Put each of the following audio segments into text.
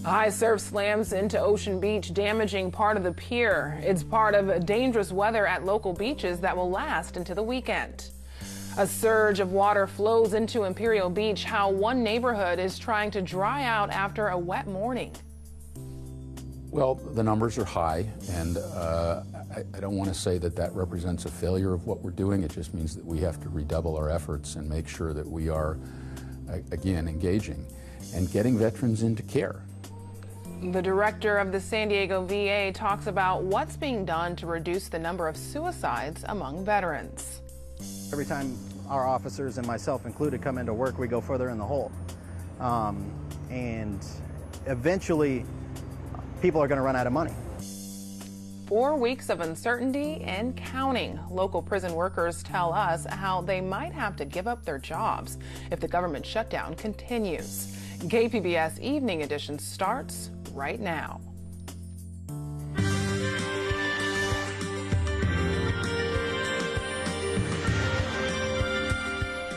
High surf slams into Ocean Beach, damaging part of the pier. It's part of dangerous weather at local beaches that will last into the weekend. A surge of water flows into Imperial Beach. How one neighborhood is trying to dry out after a wet morning. Well, the numbers are high, and I don't want to say that that represents a failure of what we're doing. It just means that we have to redouble our efforts and make sure that we are, again, engaging and getting veterans into care. The director of the San Diego VA talks about what's being done to reduce the number of suicides among veterans. Every time our officers, and myself included, come into work, we go further in the hole. And eventually, people are going to run out of money. 4 weeks of uncertainty and counting. Local prison workers tell us how they might have to give up their jobs if the government shutdown continues. KPBS Evening Edition starts right now.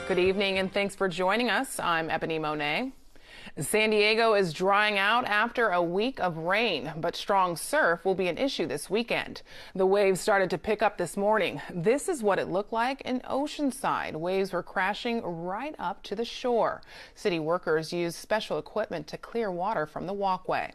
Good evening and thanks for joining us. I'm Ebone Monet. San Diego is drying out after a week of rain, but strong surf will be an issue this weekend. The waves started to pick up this morning. This is what it looked like in Oceanside. Waves were crashing right up to the shore. City workers used special equipment to clear water from the walkway.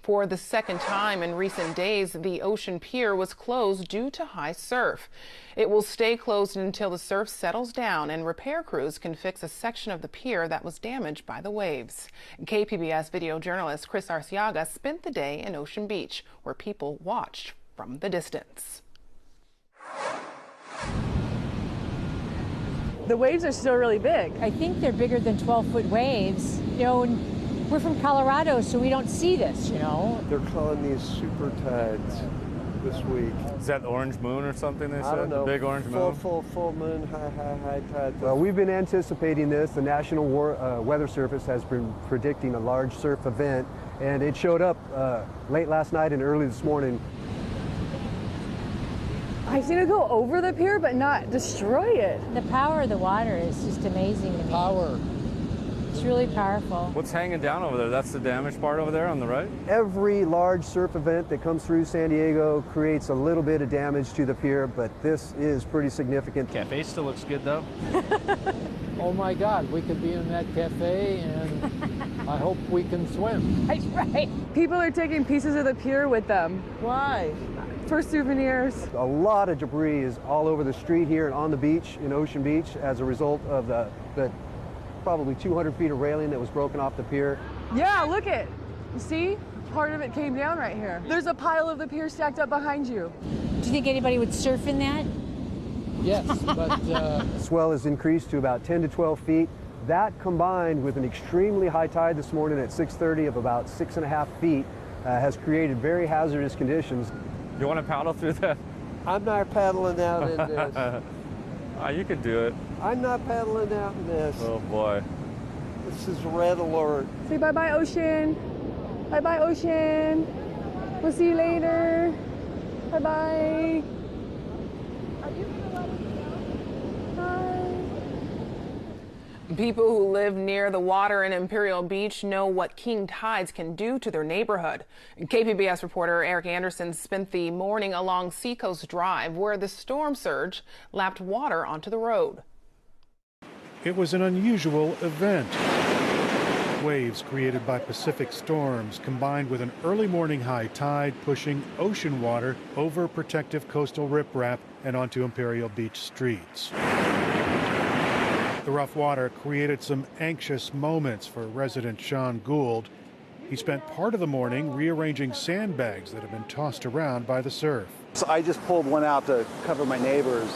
For the second time in recent days, the Ocean Pier was closed due to high surf. It will stay closed until the surf settles down and repair crews can fix a section of the pier that was damaged by the waves. KPBS video journalist Chris Arciaga spent the day in Ocean Beach, where people watched from the distance. The waves are still really big. I think they're bigger than 12-foot waves. You know, we're from Colorado, so we don't see this, you know. They're calling these super tides this week. Is that orange moon or something they said? I don't know. The big orange moon? Full moon, high tide. Well, we've been anticipating this. The National Weather Service has been predicting a large surf event, and it showed up late last night and early this morning. I've seen it go over the pier, but not destroy it. The power of the water is just amazing to me. Power. It's really powerful. What's hanging down over there? That's the damaged part over there on the right? Every large surf event that comes through San Diego creates a little bit of damage to the pier, but this is pretty significant. Cafe still looks good though. Oh my God, we could be in that cafe and I hope we can swim. That's right. People are taking pieces of the pier with them. Why? For souvenirs. A lot of debris is all over the street here and on the beach in Ocean Beach as a result of the probably 200 feet of railing that was broken off the pier. Yeah, look it. You see? Part of it came down right here. There's a pile of the pier stacked up behind you. Do you think anybody would surf in that? Yes, but Swell has increased to about 10 to 12 feet. That combined with an extremely high tide this morning at 6:30 of about 6.5 feet has created very hazardous conditions. You want to paddle through that? I'm not paddling out in this. You could do it. I'm not paddling out in this. Oh boy. This is red alert. Say bye-bye, ocean. Bye-bye, ocean. We'll see you later. Bye-bye. People who live near the water in Imperial Beach know what king tides can do to their neighborhood. KPBS reporter Eric Anderson spent the morning along Seacoast Drive, where the storm surge lapped water onto the road. It was an unusual event. Waves created by Pacific storms combined with an early morning high tide pushing ocean water over protective coastal riprap and onto Imperial Beach streets. The rough water created some anxious moments for resident Sean Gould. He spent part of the morning rearranging sandbags that have been tossed around by the surf. So I just pulled one out to cover my neighbor's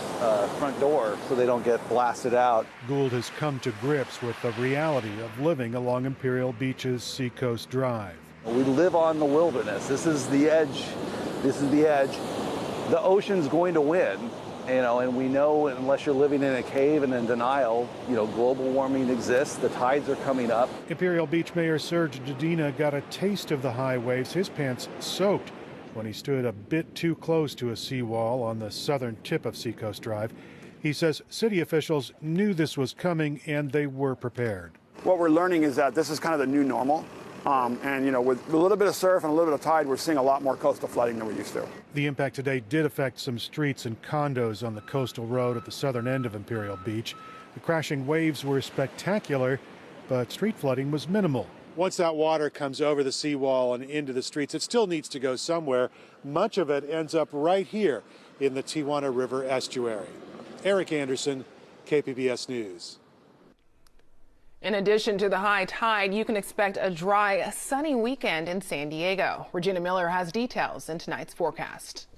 front door so they don't get blasted out. Gould has come to grips with the reality of living along Imperial Beach's Seacoast Drive. We live on the wilderness. This is the edge. This is the edge. The ocean's going to win. And we know unless you're living in a cave and in denial, global warming exists. The tides are coming up. Imperial Beach Mayor Serge Dedina got a taste of the high waves, his pants soaked, when he stood a bit too close to a seawall on the southern tip of Seacoast Drive. He says city officials knew this was coming and they were prepared. What we're learning is that this is kind of the new normal. And, you know, with a little bit of surf and a little bit of tide, we're seeing a lot more coastal flooding than we used to. The impact today did affect some streets and condos on the coastal road at the southern end of Imperial Beach. The crashing waves were spectacular, but street flooding was minimal. Once that water comes over the seawall and into the streets, it still needs to go somewhere. Much of it ends up right here in the Tijuana River estuary. Eric Anderson, KPBS News. In addition to the high tide, you can expect a dry, sunny weekend in San Diego. Regina Miller has details in tonight's forecast.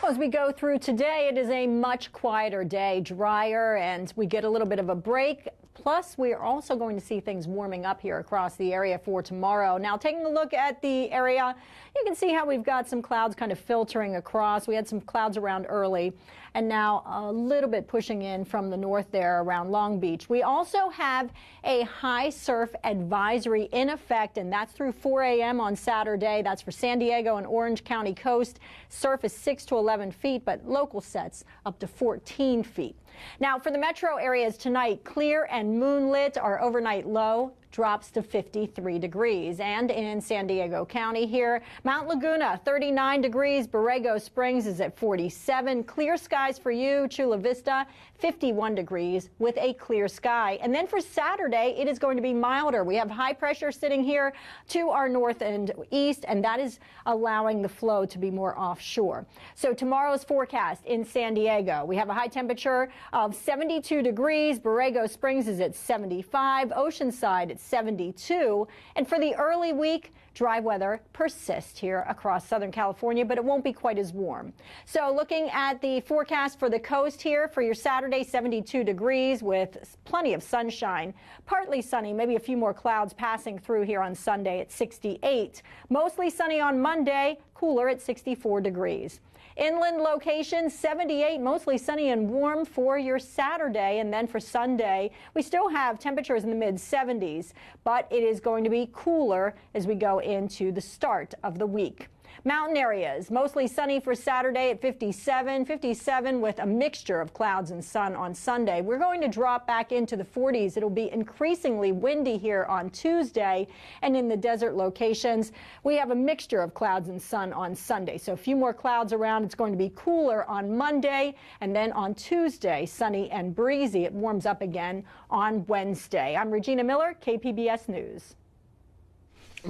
As we go through today, it is a much quieter day, drier, and we get a little bit of a break. Plus, we are also going to see things warming up here across the area for tomorrow. Now, taking a look at the area, you can see how we've got some clouds kind of filtering across. We had some clouds around early, and now a little bit pushing in from the north there around Long Beach. We also have a high surf advisory in effect, and that's through 4 a.m. on Saturday. That's for San Diego and Orange County coast. Surf is 6 to 11 feet, but local sets up to 14 feet. Now, for the metro areas tonight, clear and moonlit. Our overnight low drops to 53 degrees. And in San Diego County here, Mount Laguna, 39 degrees. Borrego Springs is at 47. Clear skies for you. Chula Vista, 51 degrees with a clear sky. And then for Saturday, it is going to be milder. We have high pressure sitting here to our north and east, and that is allowing the flow to be more offshore. So tomorrow's forecast in San Diego, we have a high temperature of 72 degrees. Borrego Springs is at 75. Oceanside at 72. And for the early week, dry weather persists here across Southern California, but it won't be quite as warm. So looking at the forecast for the coast here for your Saturday, 72 degrees with plenty of sunshine. Partly sunny, maybe a few more clouds passing through here on Sunday at 68. Mostly sunny on Monday, cooler at 64 degrees. Inland locations, 78, mostly sunny and warm for your Saturday. And then for Sunday, we still have temperatures in the mid-70s, but it is going to be cooler as we go into the start of the week. Mountain areas, mostly sunny for Saturday at 57 with a mixture of clouds and sun on Sunday. We're going to drop back into the 40s. It'll be increasingly windy here on Tuesday, and in the desert locations, we have a mixture of clouds and sun on Sunday. So a few more clouds around. It's going to be cooler on Monday, and then on Tuesday, sunny and breezy. It warms up again on Wednesday. I'm Regina Miller, KPBS News.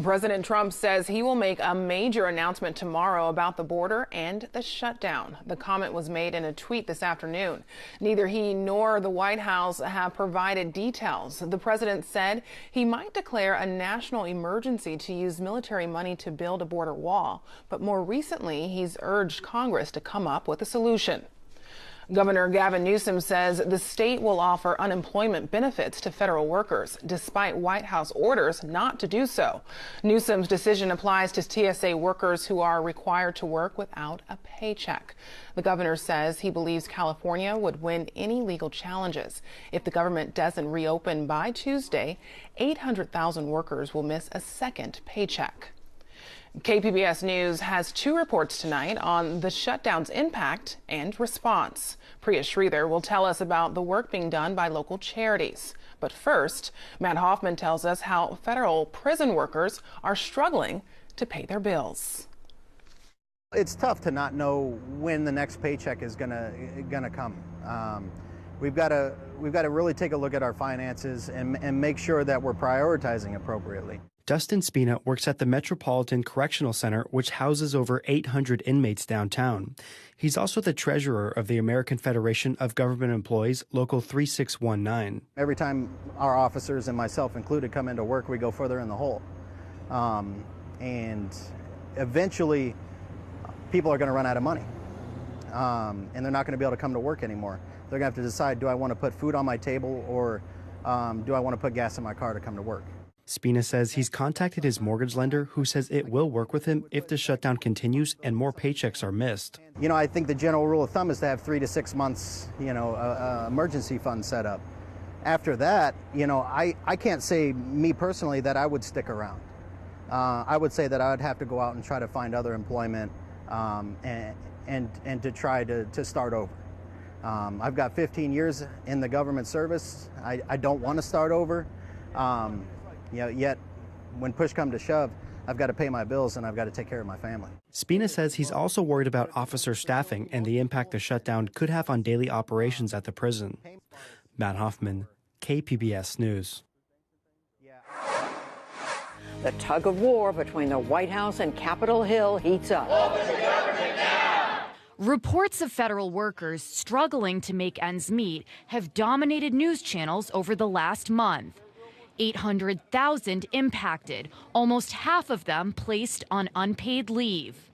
President Trump says he will make a major announcement tomorrow about the border and the shutdown. The comment was made in a tweet this afternoon. Neither he nor the White House have provided details. The president said he might declare a national emergency to use military money to build a border wall, but more recently he's urged Congress to come up with a solution. Governor Gavin Newsom says the state will offer unemployment benefits to federal workers, despite White House orders not to do so. Newsom's decision applies to TSA workers who are required to work without a paycheck. The governor says he believes California would win any legal challenges. If the government doesn't reopen by Tuesday, 800,000 workers will miss a second paycheck. KPBS News has two reports tonight on the shutdown's impact and response. Priya Sridhar will tell us about the work being done by local charities. But first, Matt Hoffman tells us how federal prison workers are struggling to pay their bills. It's tough to not know when the next paycheck is gonna come. We've got to really take a look at our finances and make sure that we're prioritizing appropriately. Dustin Spina works at the Metropolitan Correctional Center, which houses over 800 inmates downtown. He's also the treasurer of the American Federation of Government Employees, Local 3619. Every time our officers, and myself included, come into work, we go further in the hole. And eventually, people are going to run out of money. And they're not going to be able to come to work anymore. They're going to have to decide, do I want to put food on my table, or do I want to put gas in my car to come to work? Spina says he's contacted his mortgage lender, who says it will work with him if the shutdown continues and more paychecks are missed. You know, I think the general rule of thumb is to have 3 to 6 months, emergency fund set up. After that, I can't say, me personally, that I would stick around. I would say that I would have to go out and try to find other employment and to try to start over. I've got 15 years in the government service. I don't want to start over. Yet when push comes to shove, I've got to pay my bills and I've got to take care of my family. Spina says he's also worried about officer staffing and the impact the shutdown could have on daily operations at the prison. Matt Hoffman, KPBS News. The tug of war between the White House and Capitol Hill heats up. Reports of federal workers struggling to make ends meet have dominated news channels over the last month. 800,000 impacted, almost half of them placed on unpaid leave.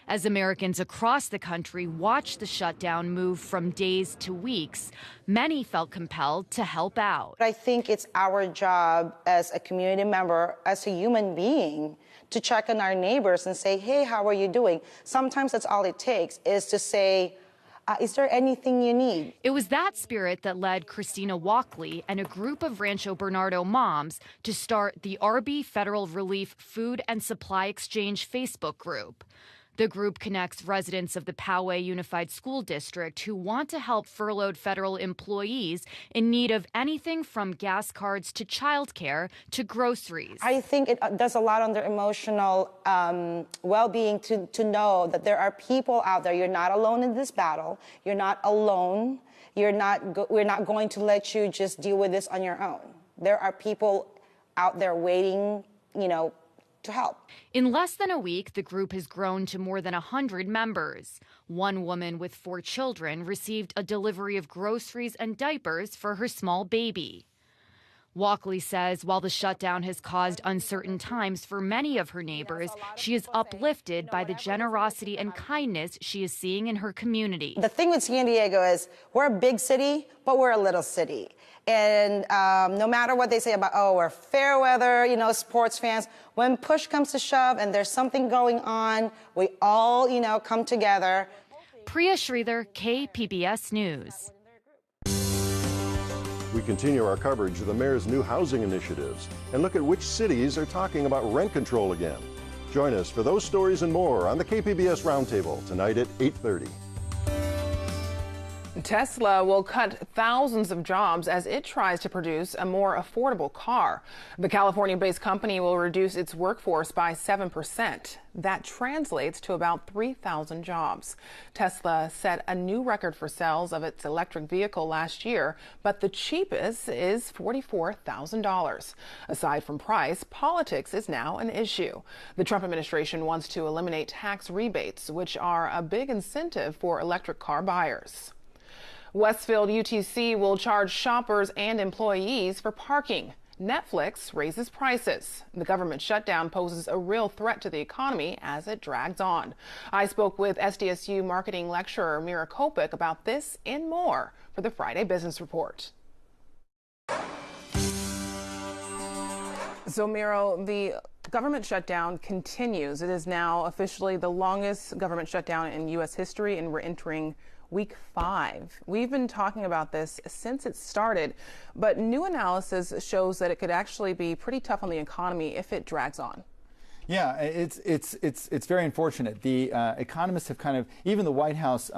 As Americans across the country watched the shutdown move from days to weeks, many felt compelled to help out. I think it's our job as a community member, as a human being, to check on our neighbors and say, hey, how are you doing? Sometimes that's all it takes, is to say, is there anything you need? It was that spirit that led Christina Walkley and a group of Rancho Bernardo moms to start the RB Federal Relief Food and Supply Exchange Facebook group. The group connects residents of the Poway Unified School District who want to help furloughed federal employees in need of anything from gas cards to childcare to groceries. I think it does a lot on their emotional well-being to know that there are people out there. You're not alone in this battle. You're not alone. We're not going to let you just deal with this on your own. There are people out there waiting, to help. In less than a week, the group has grown to more than 100 members. One woman with 4 children received a delivery of groceries and diapers for her small baby. Walkley says while the shutdown has caused uncertain times for many of her neighbors, she is uplifted by the generosity and kindness she is seeing in her community. The thing with San Diego is we're a big city, but we're a little city. And no matter what they say about, we're fair weather, sports fans, when push comes to shove and there's something going on, we all, come together. Priya Sridhar, KPBS News. We continue our coverage of the mayor's new housing initiatives and look at which cities are talking about rent control again. Join us for those stories and more on the KPBS Roundtable tonight at 8:30. Tesla will cut thousands of jobs as it tries to produce a more affordable car. The California-based company will reduce its workforce by 7%. That translates to about 3,000 jobs. Tesla set a new record for sales of its electric vehicle last year, but the cheapest is $44,000. Aside from price, politics is now an issue. The Trump administration wants to eliminate tax rebates, which are a big incentive for electric car buyers. Westfield UTC will charge shoppers and employees for parking. Netflix raises prices. The government shutdown poses a real threat to the economy as it drags on. I spoke with SDSU marketing lecturer Mira Kopik about this and more for the Friday Business Report. So, Miro, the government shutdown continues. It is now officially the longest government shutdown in U.S. history, and we're entering week 5. We've been talking about this since it started, but new analysis shows that it could actually be pretty tough on the economy if it drags on. Yeah, it's very unfortunate. The economists have kind of, even the White House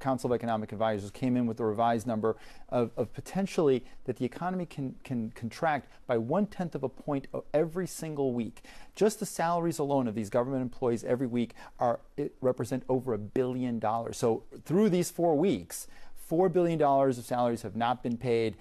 Council of Economic Advisors came in with a revised number of potentially that the economy can contract by 1/10 of a point every single week. Just the salaries alone of these government employees every week represent over $1 billion. So through these 4 weeks, $4 billion of salaries have not been paid.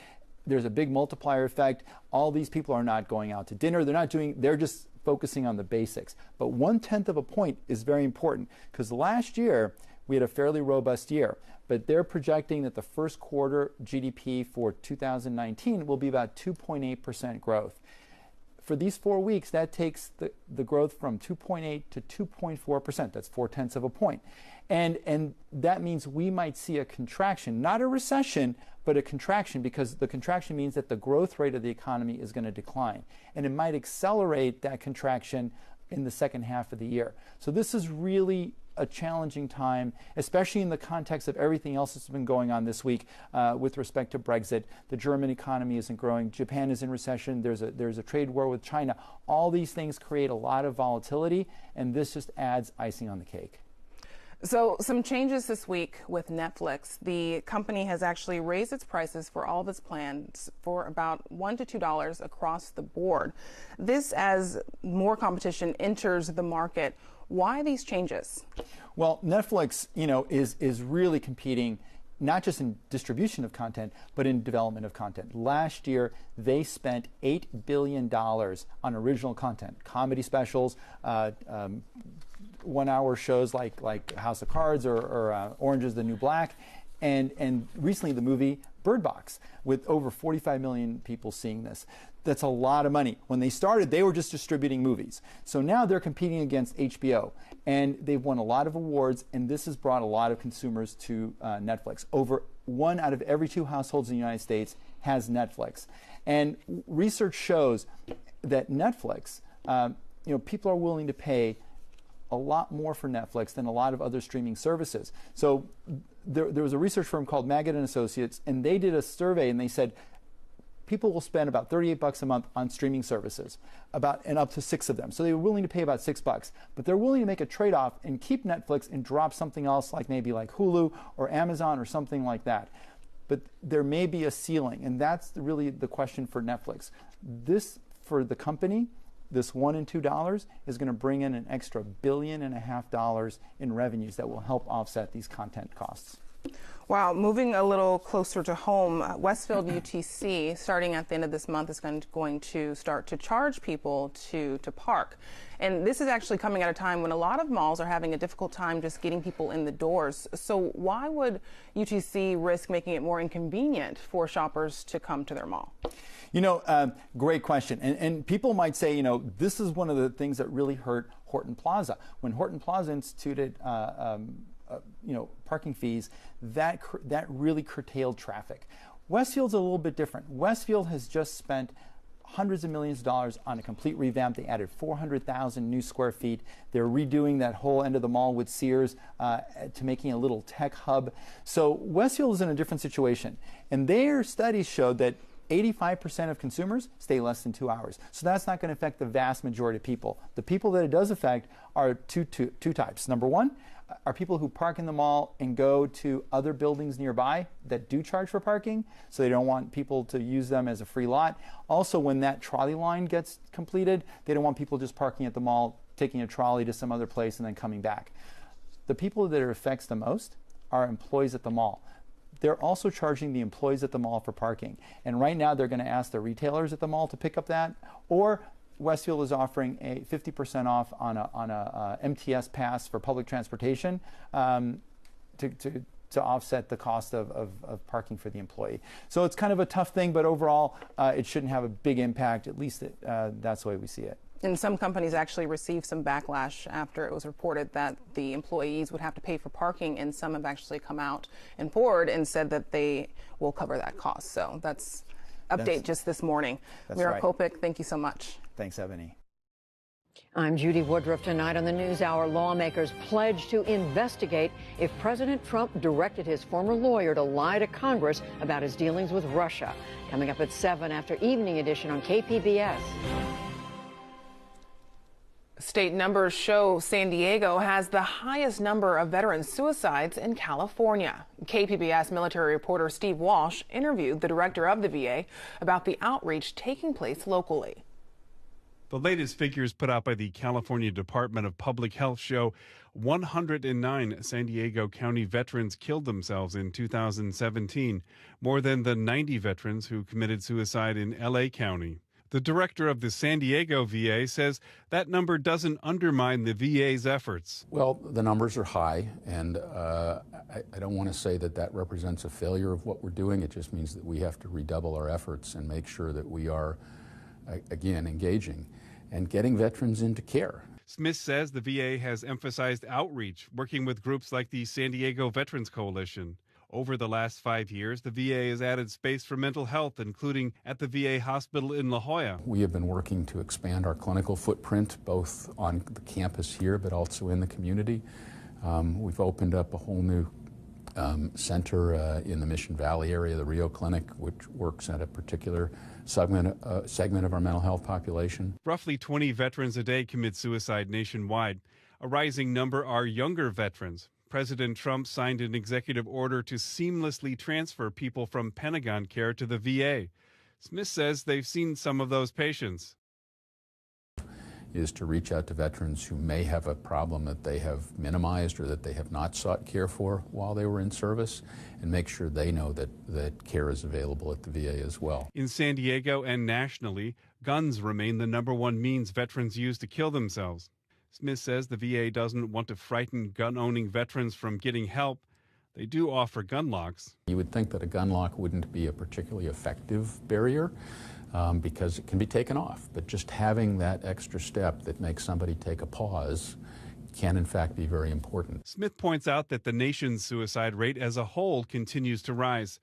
There's a big multiplier effect. All these people are not going out to dinner. They're just focusing on the basics. But 1/10 of a point is very important because last year we had a fairly robust year, but they're projecting that the first quarter GDP for 2019 will be about 2.8% growth. For these 4 weeks, that takes the growth from 2.8 to 2.4%. That's 0.4 of a point. And that means we might see a contraction, not a recession, but a contraction, because the contraction means that the growth rate of the economy is going to decline. And it might accelerate that contraction in the second half of the year. So this is really a challenging time, especially in the context of everything else that's been going on this week with respect to Brexit. The German economy isn't growing. Japan is in recession. There's a trade war with China. All these things create a lot of volatility, and this just adds icing on the cake. So some changes this week with Netflix. The company has actually raised its prices for all of its plans for about $1 to $2 across the board. This as more competition enters the market. Why these changes? Well, Netflix, is really competing not just in distribution of content, but in development of content. Last year, they spent $8 billion on original content, comedy specials, 1 hour shows like House of Cards or Orange is the New Black, and recently the movie Bird Box, with over 45 million people seeing this. That's a lot of money. When they started, they were just distributing movies. So now they're competing against HBO, and they've won a lot of awards, and this has brought a lot of consumers to Netflix. Over 1 out of every 2 households in the United States has Netflix. And research shows that Netflix, people are willing to pay a lot more for Netflix than a lot of other streaming services. So there was a research firm called Magid and Associates, and they did a survey, and they said people will spend about $38 a month on streaming services, and up to 6 of them. So they were willing to pay about $6, but they're willing to make a trade-off and keep Netflix and drop something else like maybe like Hulu or Amazon or something like that. But there may be a ceiling, and that's really the question for Netflix. This, for the company, this $1 and $2 is going to bring in an extra $1.5 billion in revenues that will help offset these content costs. Wow, moving a little closer to home, Westfield UTC, starting at the end of this month, is going to start to charge people to park. And this is actually coming at a time when a lot of malls are having a difficult time just getting people in the doors. So why would UTC risk making it more inconvenient for shoppers to come to their mall? Great question. And people might say, this is one of the things that really hurt Horton Plaza. When Horton Plaza instituted parking fees, that really curtailed traffic. Westfield's a little bit different. Westfield has just spent hundreds of millions of dollars on a complete revamp. They added 400,000 new square feet. They're redoing that whole end of the mall with Sears to making a little tech hub. So Westfield is in a different situation. And their studies showed that 85% of consumers stay less than 2 hours. So that's not going to affect the vast majority of people. The people that it does affect are two types. Number one are people who park in the mall and go to other buildings nearby that do charge for parking, so they don't want people to use them as a free lot. Also, when that trolley line gets completed, they don't want people just parking at the mall, taking a trolley to some other place and then coming back. The people that it affects the most are employees at the mall. They're also charging the employees at the mall for parking. And right now they're going to ask the retailers at the mall to pick up that, or Westfield is offering a 50% off on a MTS pass for public transportation to offset the cost of parking for the employee. So it's kind of a tough thing, but overall it shouldn't have a big impact. At least that's the way we see it. And some companies actually received some backlash after it was reported that the employees would have to pay for parking, and some have actually come out and forward and said that they will cover that cost. So that's just this morning. Mira right. Kopik, thank you so much. Thanks, Ebony. I'm Judy Woodruff. Tonight on the NewsHour, lawmakers pledge to investigate if President Trump directed his former lawyer to lie to Congress about his dealings with Russia. Coming up at 7 after Evening Edition on KPBS. State numbers show San Diego has the highest number of veteran suicides in California. KPBS military reporter Steve Walsh interviewed the director of the VA about the outreach taking place locally. The latest figures put out by the California Department of Public Health show 109 San Diego County veterans killed themselves in 2017, more than the 90 veterans who committed suicide in LA County. The director of the San Diego VA says that number doesn't undermine the VA's efforts. Well, the numbers are high, and I don't want to say that represents a failure of what we're doing. It just means that we have to redouble our efforts and make sure that we are, again, engaging and getting veterans into care. Smith says the VA has emphasized outreach, working with groups like the San Diego Veterans Coalition. Over the last 5 years, the VA has added space for mental health, including at the VA hospital in La Jolla. We have been working to expand our clinical footprint, both on the campus here, but also in the community. We've opened up a whole new center in the Mission Valley area, the Rio Clinic, which works at a particular segment of our mental health population. Roughly 20 veterans a day commit suicide nationwide. A rising number are younger veterans. President Trump signed an executive order to seamlessly transfer people from Pentagon care to the VA. Smith says they've seen some of those patients. Is to reach out to veterans who may have a problem that they have minimized or that they have not sought care for while they were in service, and make sure they know that care is available at the VA as well. In San Diego and nationally, guns remain the #1 means veterans use to kill themselves. Smith says the VA doesn't want to frighten gun-owning veterans from getting help. They do offer gun locks. You would think that a gun lock wouldn't be a particularly effective barrier because it can be taken off. But just having that extra step that makes somebody take a pause can in fact be very important. Smith points out that the nation's suicide rate as a whole continues to rise,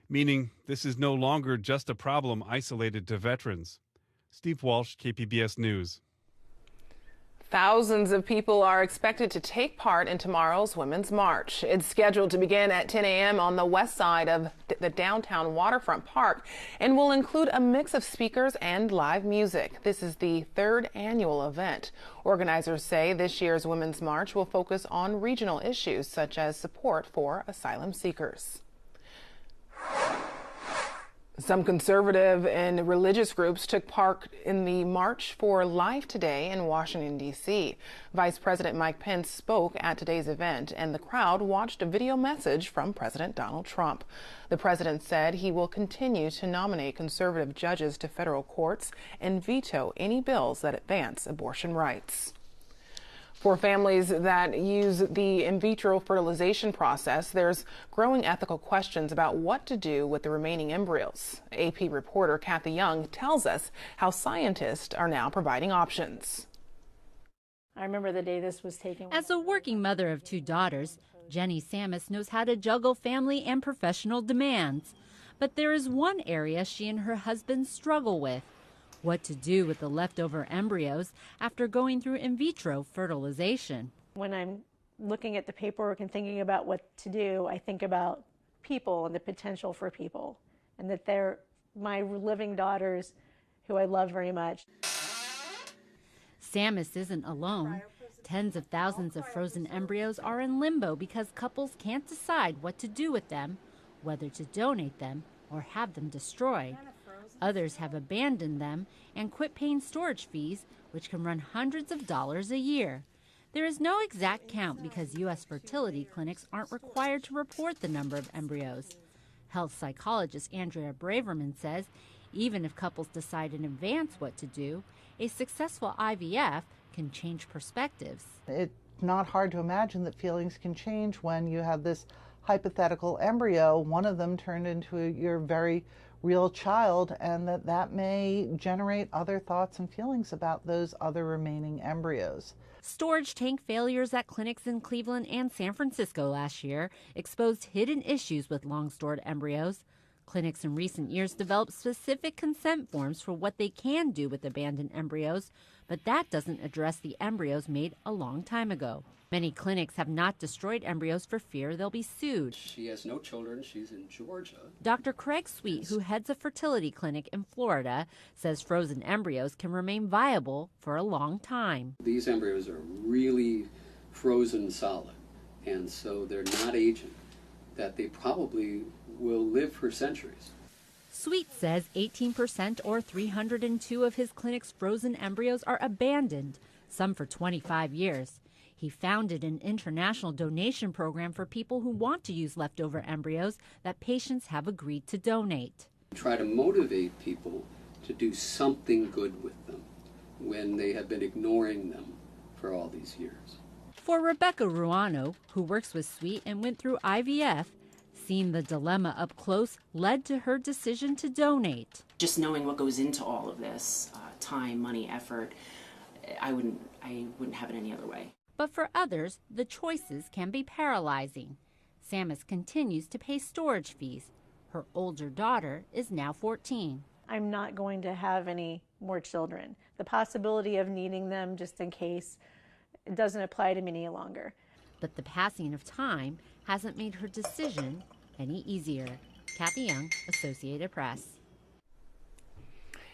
meaning this is no longer just a problem isolated to veterans. Steve Walsh, KPBS News. Thousands of people are expected to take part in tomorrow's Women's March. It's scheduled to begin at 10 a.m. on the west side of the downtown waterfront park and will include a mix of speakers and live music. This is the 3rd annual event. Organizers say this year's Women's March will focus on regional issues such as support for asylum seekers. Some conservative and religious groups took part in the March for Life today in Washington, D.C. Vice President Mike Pence spoke at today's event, and the crowd watched a video message from President Donald Trump. The president said he will continue to nominate conservative judges to federal courts and veto any bills that advance abortion rights. For families that use the in vitro fertilization process, there's growing ethical questions about what to do with the remaining embryos. AP reporter Kathy Young tells us how scientists are now providing options. I remember the day this was taken. As a working mother of 2 daughters, Jenny Samus knows how to juggle family and professional demands. But there is one area she and her husband struggle with: what to do with the leftover embryos after going through in vitro fertilization. When I'm looking at the paperwork and thinking about what to do, I think about people and the potential for people, and that they're my living daughters who I love very much. Samus isn't alone. Tens of thousands of frozen embryos are in limbo because couples can't decide what to do with them, whether to donate them or have them destroyed. Others have abandoned them and quit paying storage fees, which can run hundreds of dollars a year. There is no exact count because U.S. fertility clinics aren't required to report the number of embryos. Health psychologist Andrea Braverman says even if couples decide in advance what to do, a successful IVF can change perspectives. It's not hard to imagine that feelings can change when you have this hypothetical embryo, one of them turned into your very real child, and that may generate other thoughts and feelings about those other remaining embryos. Storage tank failures at clinics in Cleveland and San Francisco last year exposed hidden issues with long-stored embryos. Clinics in recent years developed specific consent forms for what they can do with abandoned embryos, but that doesn't address the embryos made a long time ago. Many clinics have not destroyed embryos for fear they'll be sued. She has no children. She's in Georgia. Dr. Craig Sweet, who heads a fertility clinic in Florida, says frozen embryos can remain viable for a long time. These embryos are really frozen solid, and so they're not aging, that they probably will live for centuries. Sweet says 18% or 302 of his clinic's frozen embryos are abandoned, some for 25 years. He founded an international donation program for people who want to use leftover embryos that patients have agreed to donate. Try to motivate people to do something good with them when they have been ignoring them for all these years. For Rebecca Ruano, who works with Sweet and went through IVF, seeing the dilemma up close led to her decision to donate. Just knowing what goes into all of this, time, money, effort, I wouldn't have it any other way. But for others, the choices can be paralyzing. Samus continues to pay storage fees. Her older daughter is now 14. I'm not going to have any more children. The possibility of needing them just in case, it doesn't apply to me any longer. But the passing of time hasn't made her decision any easier. Kathy Young, Associated Press.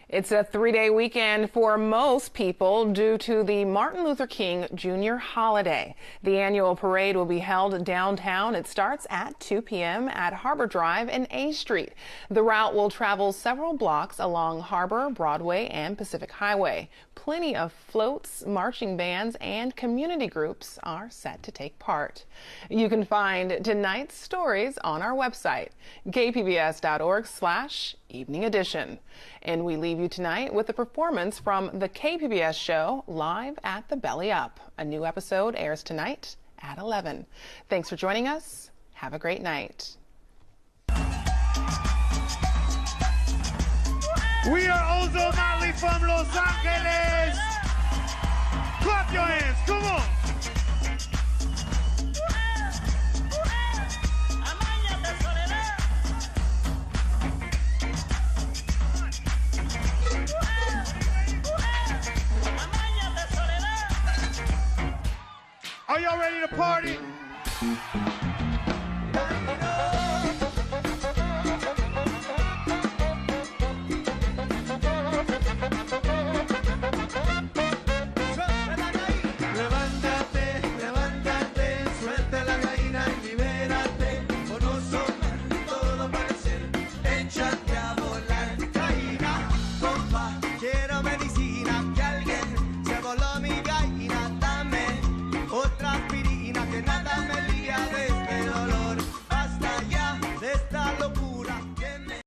It's a 3-day weekend for most people due to the Martin Luther King Jr. holiday. The annual parade will be held downtown. It starts at 2 p.m. at Harbor Drive and A Street. The route will travel several blocks along Harbor, Broadway, and Pacific Highway. Plenty of floats, marching bands, and community groups are set to take part. You can find tonight's stories on our website, kpbs.org/evening edition. And we leave you tonight with a performance from the KPBS show Live at the Belly Up. A new episode airs tonight at 11. Thanks for joining us. Have a great night. We are also Motley from Los Angeles. Clap your hands, come on. Are y'all ready to party?